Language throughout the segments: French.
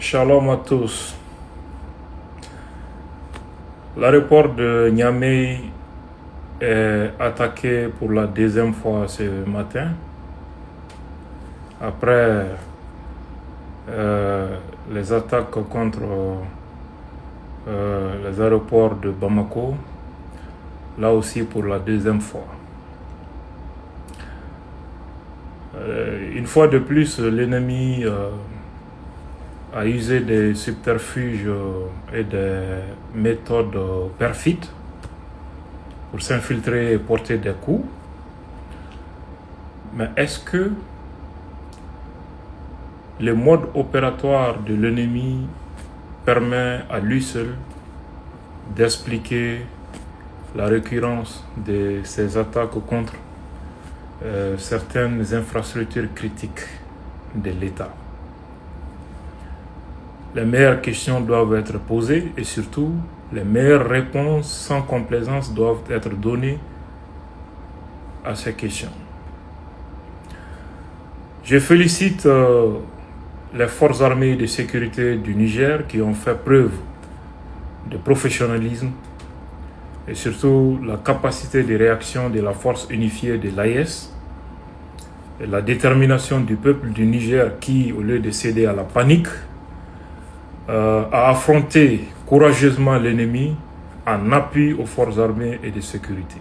Shalom à tous. L'aéroport de Niamey est attaqué pour la deuxième fois ce matin. Après les attaques contre les aéroports de Bamako, là aussi pour la deuxième fois. Une fois de plus, l'ennemi a usé des subterfuges et des méthodes perfides pour s'infiltrer et porter des coups. Mais est-ce que le mode opératoire de l'ennemi permet à lui seul d'expliquer la récurrence de ces attaques contre certaines infrastructures critiques de l'État? Les meilleures questions doivent être posées et surtout, les meilleures réponses sans complaisance doivent être données à ces questions. Je félicite les forces armées de sécurité du Niger qui ont fait preuve de professionnalisme et surtout la capacité de réaction de la force unifiée de l'AES et la détermination du peuple du Niger qui, au lieu de céder à la panique, a affronté courageusement l'ennemi en appui aux forces armées et de sécurité.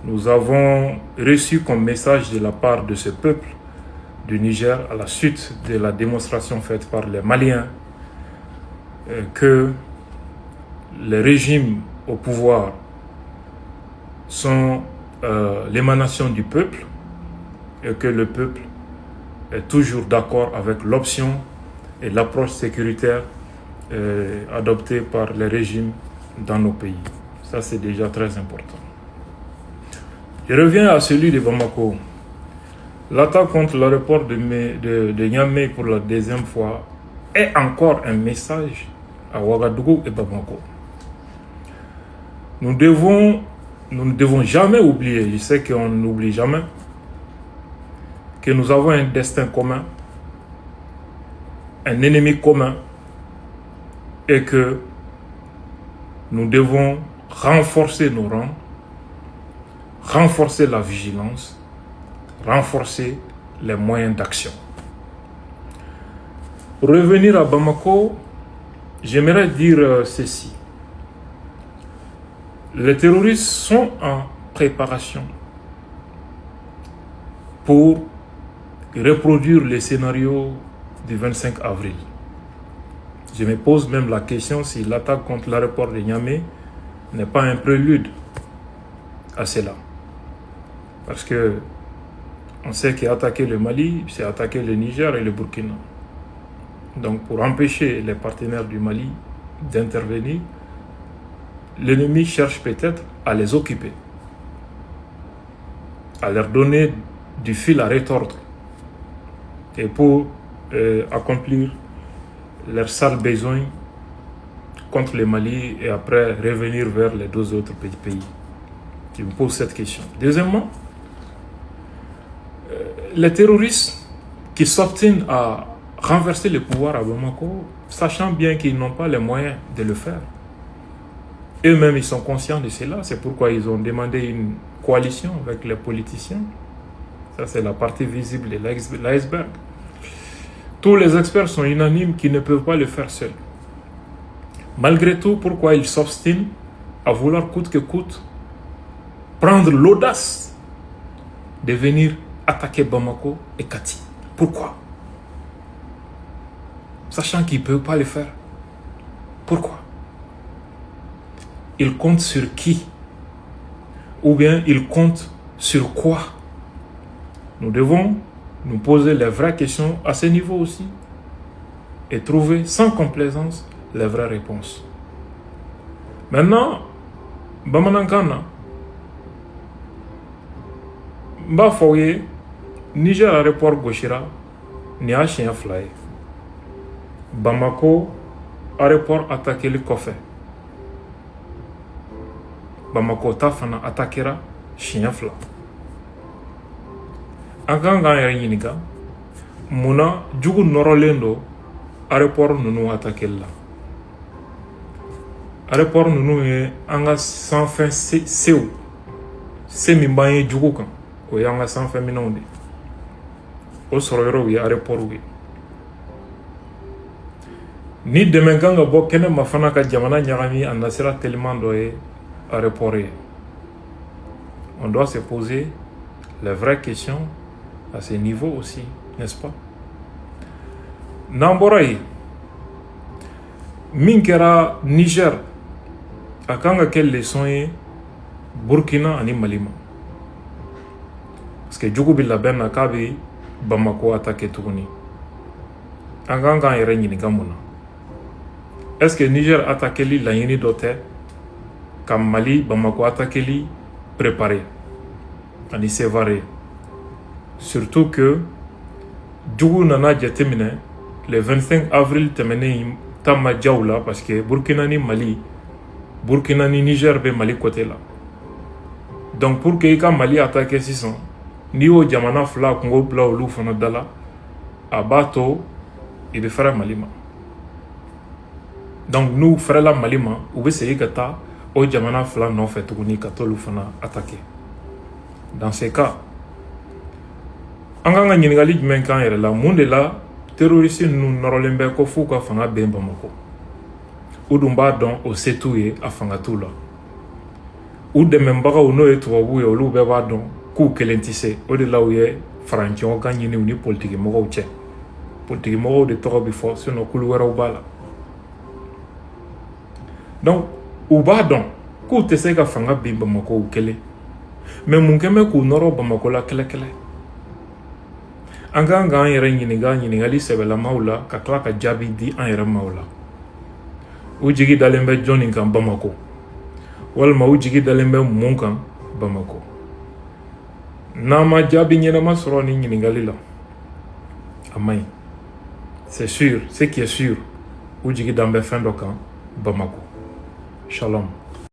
Nous avons reçu comme message de la part de ce peuple du Niger, à la suite de la démonstration faite par les Maliens, que les régimes au pouvoir sont l'émanation du peuple et que le peuple est toujours d'accord avec l'option et l'approche sécuritaire adoptée par les régimes dans nos pays. Ça, c'est déjà très important. Je reviens à celui de Bamako. L'attaque contre l'aéroport de Niamey pour la deuxième fois est encore un message à Ouagadougou et Bamako. Nous ne devons jamais oublier, je sais qu'on n'oublie jamais, que nous avons un destin commun, un ennemi commun, et que nous devons renforcer nos rangs, renforcer la vigilance, renforcer les moyens d'action. Pour revenir à Bamako, j'aimerais dire ceci. Les terroristes sont en préparation pour reproduire les scénarios du 25 avril. Je me pose même la question si l'attaque contre l'aéroport de Niamey n'est pas un prélude à cela. Parce que on sait qu'attaquer le Mali, c'est attaquer le Niger et le Burkina. Donc pour empêcher les partenaires du Mali d'intervenir, l'ennemi cherche peut-être à les occuper, à leur donner du fil à retordre et pour accomplir leurs sales besoins contre le Mali et après revenir vers les deux autres pays. Je me pose cette question. Deuxièmement, les terroristes qui s'obstinent à renverser le pouvoir à Bamako, sachant bien qu'ils n'ont pas les moyens de le faire, eux-mêmes ils sont conscients de cela, c'est pourquoi ils ont demandé une coalition avec les politiciens. Ça, c'est la partie visible de l'iceberg. Tous les experts sont unanimes qu'ils ne peuvent pas le faire seuls. Malgré tout, pourquoi ils s'obstinent à vouloir coûte que coûte prendre l'audace de venir attaquer Bamako et Kati? Pourquoi? Sachant qu'ils ne peuvent pas le faire. Pourquoi? Ils comptent sur qui? Ou bien ils comptent sur quoi? Nous devons nous poser les vraies questions à ce niveau aussi et trouver sans complaisance les vraies réponses. Maintenant, Bamanankana, Bafoye, Niger aéroport Goshira, ni a chien fly. Bamako, aéroport attaqué le Kofé. Bamako tafana attaquera chien fly. An kan k'an yɛrɛ ɲininka mun na jugu nɔrɔlen don aéroport nous attaqué là. Aéroport nous est en sans fin c'est min baye jugo kan o yanga sans fin minonde o soro yoro wi aéroport wi ni demain kan ga bo kene ma fana ka jamana nyagami anda sera tellement doye aéroport. On doit se poser les vraies questions à ce niveau aussi, n'est-ce pas? Namboraï, Minkera, Niger, à quand quelle leçon est Burkina et Mali? Parce que Djougou Bilaben a kabi Bamako attaqué Tourni. Anganga est régné Gamona. Est-ce que Niger attaqué li la yini doté? Comme Mali, Bamako attaqué li préparé, on y s'est varé. Surtout que Djougou Nana Djatemine, le 25 avril, Temene Tama Djaoula, parce que Burkina ni Mali, Burkina ni Niger, be Mali côté là. Donc pour que Mali attaque 600, ni au Djamana Fla, Congo Bla ou Loufana Dala, à Bato, il veut faire Malima. Donc nous, frère la Malima, ou veut essayer que ta au Djamana Fla non fait tourner Kato Loufana attaquer. Dans ces cas, Anganga Ninigali Menkan est là, monde là, terroriste nous n'aurons ko fouka fanga ben Bamako. Ou dumba don au setouye à Fangatou là. Ou de membaga ou no etouabou et ou lou beba don, kou kelentisse, au de là où est Franchion gagné ni politique moro tche. Politique moro de toro bifo, sinon coulouera ou bala. Donc, ou ba don, kou tese ka fanga ben Bamako ou kele. Mais mon keme kou noro Bamako la kele kele. Anganga an yere nyinigali sebela maula ka kla ka jabi di an yere maula. U jigi dalembe Johnny kan Bamako. Walma u jigi dalembe mun kan Bamako. Nama jabi nyinama soro ni nyinigali la. Amai. C'est sûr, ce qui est sûr. U jigi dambe fendo kan Bamako. Shalom.